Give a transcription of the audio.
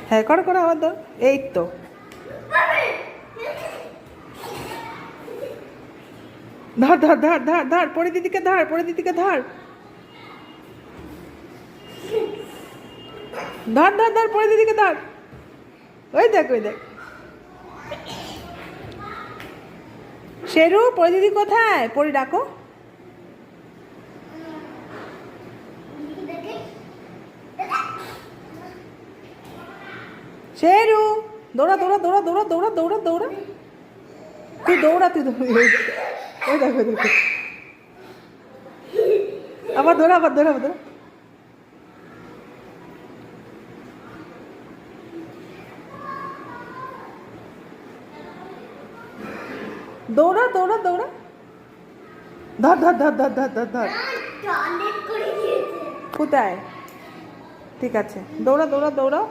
হ্যাঁ করো করো আবার ধর। এই তো ধর ধর ধর ধর ধর, পরে দিদিকে ধর, পরে দিদিকে ধর, ধর ধর ধর, পরে দিদিকে ধর। ওই দেখ ওই দেখ, শেরু পরে দিদি কোথায়? পরে ডাকো। শেরু দৌড়া দৌড়া দৌড়া দৌড়া দৌড়া দৌড়া দৌড়া, তুই দৌড়া তুই দৌড়া। ওই দেখো দেখো, আবার দৌড়া আবার দৌড়া আবার দৌড়া। দৌড়া দৌড়া দৌড়া, ধর ধর ধর ধর ধর ধর ধর। কোথায়? ঠিক আছে, দৌড়া দৌড়া দৌড়া।